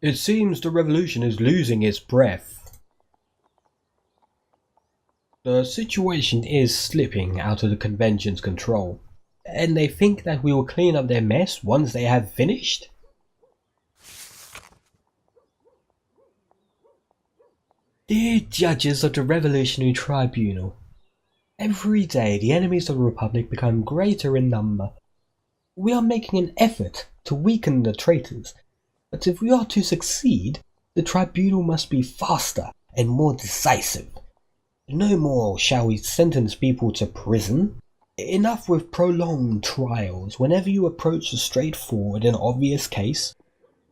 It seems the revolution is losing its breath. The situation is slipping out of the convention's control, and they think that we will clean up their mess once they have finished? Dear judges of the Revolutionary Tribunal, every day the enemies of the Republic become greater in number. We are making an effort to weaken the traitors, but if we are to succeed, the tribunal must be faster and more decisive. No more shall we sentence people to prison. Enough with prolonged trials. Whenever you approach a straightforward and obvious case,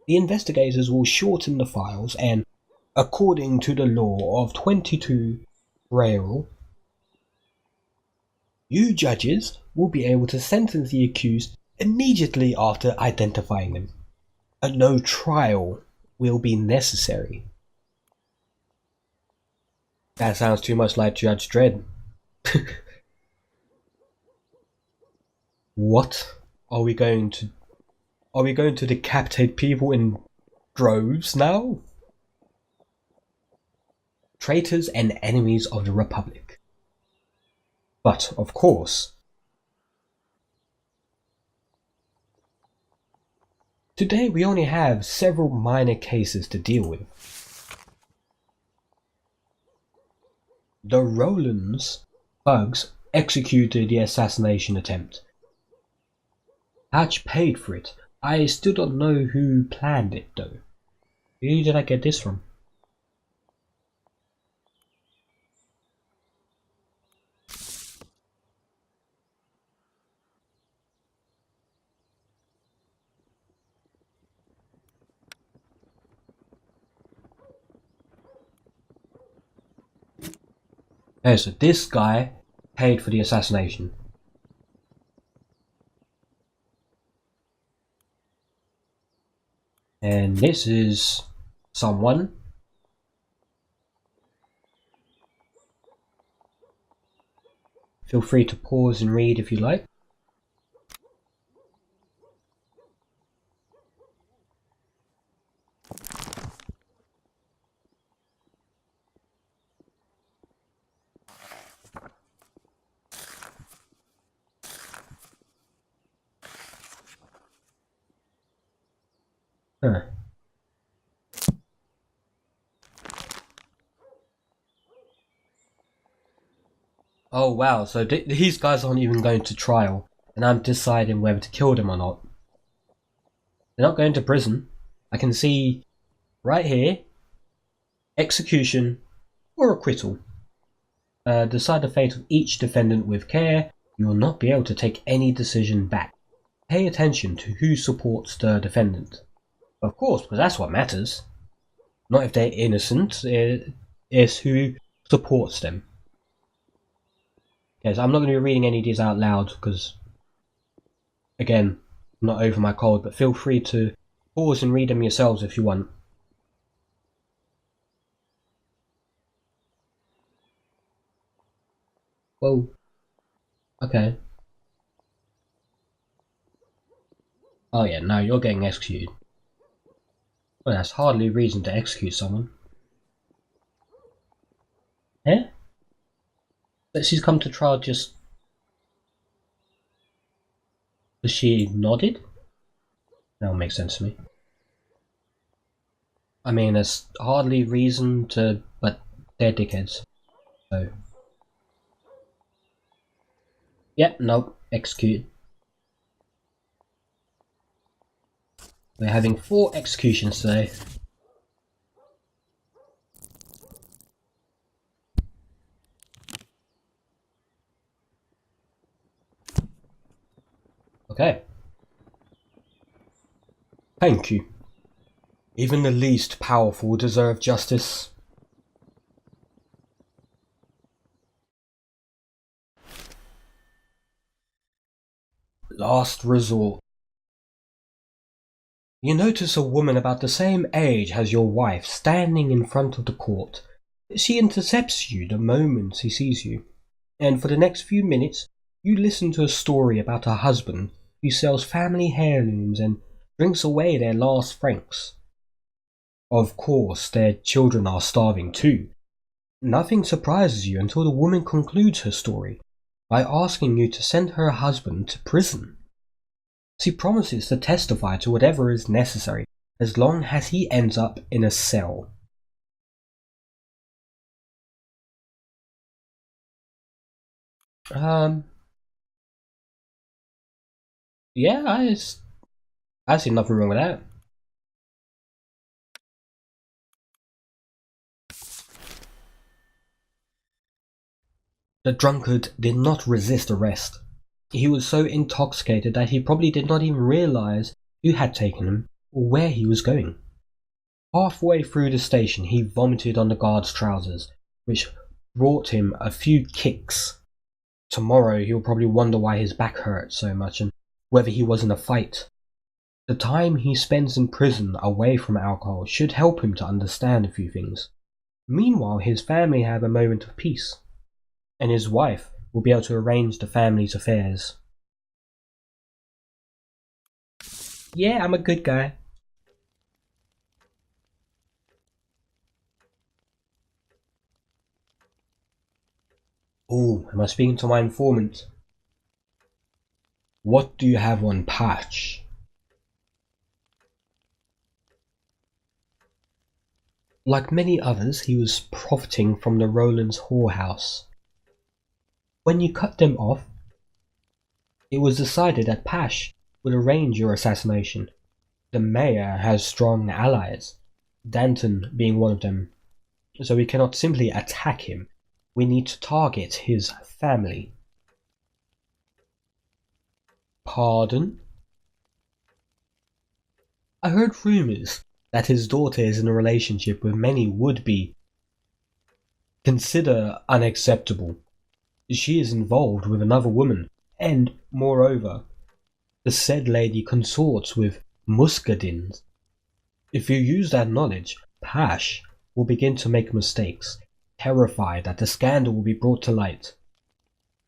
the investigators will shorten the files and, according to the law of 22 Real, you judges will be able to sentence the accused immediately after identifying them. No trial will be necessary. That sounds too much like Judge Dredd. What? Are we going to decapitate people in droves now? Traitors and enemies of the Republic. But, of course, today we only have several minor cases to deal with. The Rolands thugs executed the assassination attempt. Hatch paid for it. I still don't know who planned it though. Who did I get this from? Okay, so this guy paid for the assassination. And this is someone. Feel free to pause and read if you like. Huh. Oh wow, so these guys aren't even going to trial, and I'm deciding whether to kill them or not. They're not going to prison. I can see right here, execution or acquittal. Decide the fate of each defendant with care. You will not be able to take any decision back. Pay attention to who supports the defendant. Of course, because that's what matters. Not if they're innocent, it's who supports them. Okay, so I'm not going to be reading any of these out loud because, again, I'm not over my cold, but feel free to pause and read them yourselves if you want. Whoa. Okay. Oh yeah, no, you're getting executed. Well, that's hardly reason to execute someone. Eh? But she's come to trial just... Has she nodded? That'll make sense to me. I mean, there's hardly reason to... but they're dickheads. So... Yep, nope, executed. We're having 4 executions today. Okay. Thank you. Even the least powerful deserve justice. Last resort. You notice a woman about the same age as your wife standing in front of the court. She intercepts you the moment she sees you, and for the next few minutes you listen to a story about her husband who sells family heirlooms and drinks away their last francs. Of course, their children are starving too. Nothing surprises you until the woman concludes her story by asking you to send her husband to prison. She promises to testify to whatever is necessary as long as he ends up in a cell. Yeah, I see nothing wrong with that. The drunkard did not resist arrest. He was so intoxicated that he probably did not even realize who had taken him or where he was going. Halfway through the station, he vomited on the guard's trousers, which brought him a few kicks. Tomorrow, he'll probably wonder why his back hurt so much and whether he was in a fight. The time he spends in prison away from alcohol should help him to understand a few things. Meanwhile, his family have a moment of peace, and his wife will be able to arrange the family's affairs. Yeah, I'm a good guy. Oh, am I speaking to my informant? What do you have on Patch? Like many others, he was profiting from the Rowlands whorehouse. When you cut them off, it was decided that Pash would arrange your assassination. The mayor has strong allies, Danton being one of them, so we cannot simply attack him. We need to target his family. Pardon? I heard rumors that his daughter is in a relationship with many would-be. Consider unacceptable. She is involved with another woman, and, moreover, the said lady consorts with muscadins. If you use that knowledge, Pash will begin to make mistakes, terrified that the scandal will be brought to light.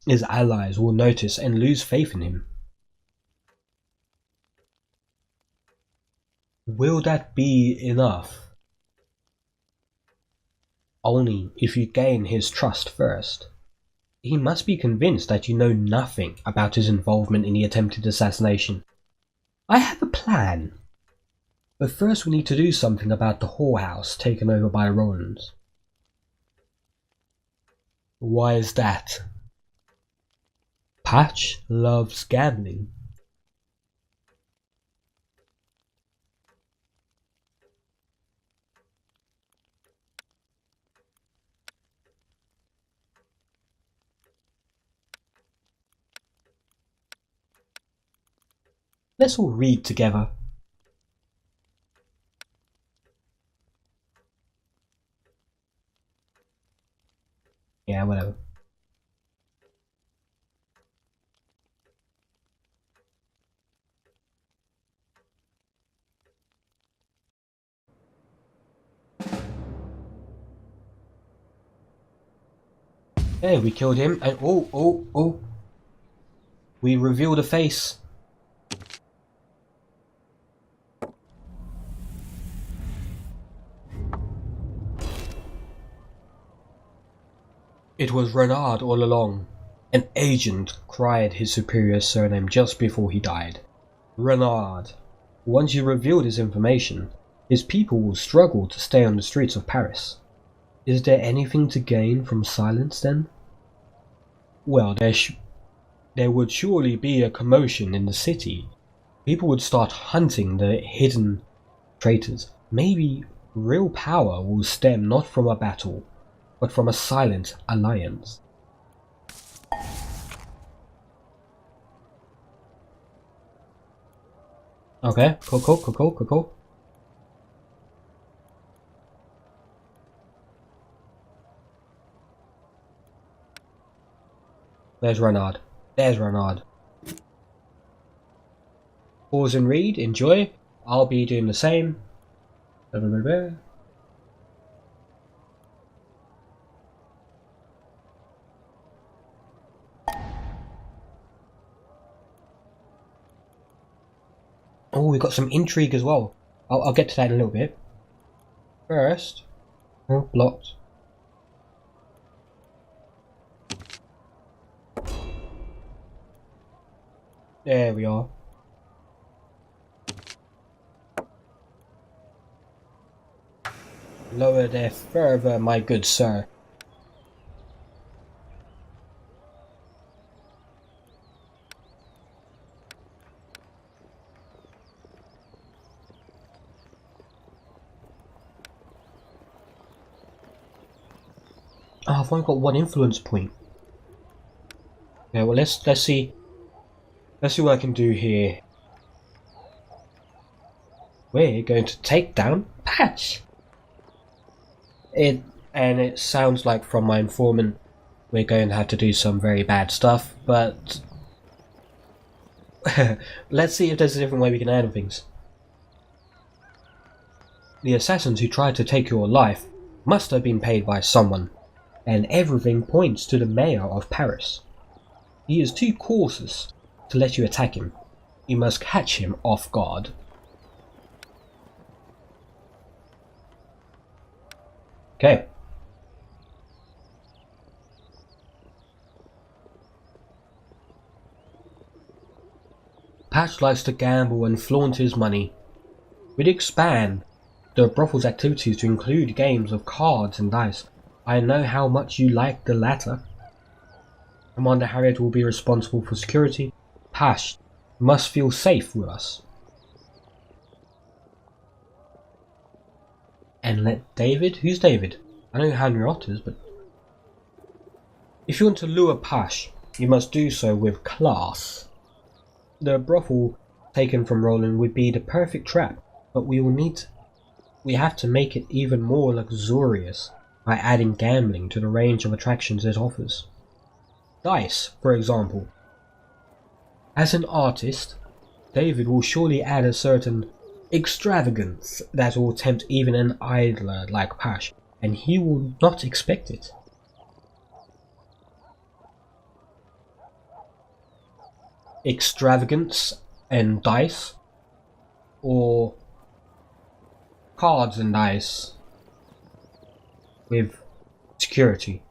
His allies will notice and lose faith in him. Will that be enough? Only if you gain his trust first. He must be convinced that you know nothing about his involvement in the attempted assassination. I have a plan. But first we need to do something about the whorehouse taken over by Rowlands. Why is that? Patch loves gambling. Let's all read together. Yeah, whatever. Hey, we killed him, and oh. We revealed a face. It was Renard all along. An agent cried his superior's surname just before he died. Renard. Once you revealed his information, his people will struggle to stay on the streets of Paris. Is there anything to gain from silence then? Well, there would surely be a commotion in the city. People would start hunting the hidden traitors. Maybe real power will stem not from a battle, but from a silent alliance. Okay, cool. There's Renard. Pause and read, enjoy. I'll be doing the same. Oh, we got some intrigue as well. I'll get to that in a little bit. first. Oh, blocked. There we are. Lower there further, my good sir. Oh, I've only got one influence point. Yeah, well let's see. Let's see what I can do here. We're going to take down Patch. It sounds like from my informant we're going to have to do some very bad stuff, but let's see if there's a different way we can handle things. The assassins who tried to take your life must have been paid by someone, and everything points to the mayor of Paris. He is too cautious to let you attack him. You must catch him off guard. Okay. Patch likes to gamble and flaunt his money. We'd expand the brothel's activities to include games of cards and dice. I know how much you like the latter. Commander Harriet will be responsible for security. Patch must feel safe with us. And let David? Who's David? I know Henrietta's, but if you want to lure Patch, you must do so with class. The brothel taken from Roland would be the perfect trap, but we have to make it even more luxurious by adding gambling to the range of attractions it offers. Dice, for example. As an artist, David will surely add a certain extravagance that will tempt even an idler like Patch, and he will not expect it. Extravagance and dice, or cards and dice with security.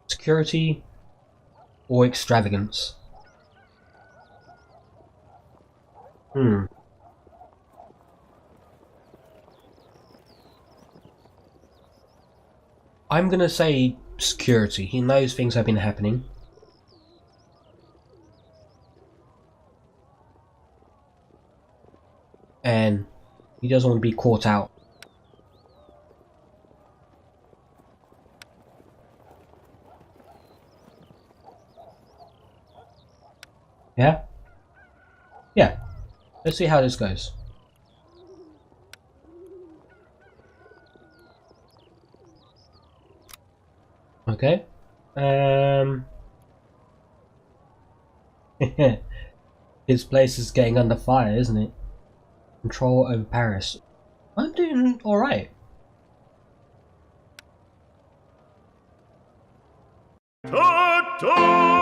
Security or extravagance. I'm gonna say security. He knows things have been happening. And he doesn't want to be caught out. Yeah? Yeah. Let's see how this goes. Okay. His place is getting under fire, isn't it? Control over Paris. I'm doing alright. Ta-ta!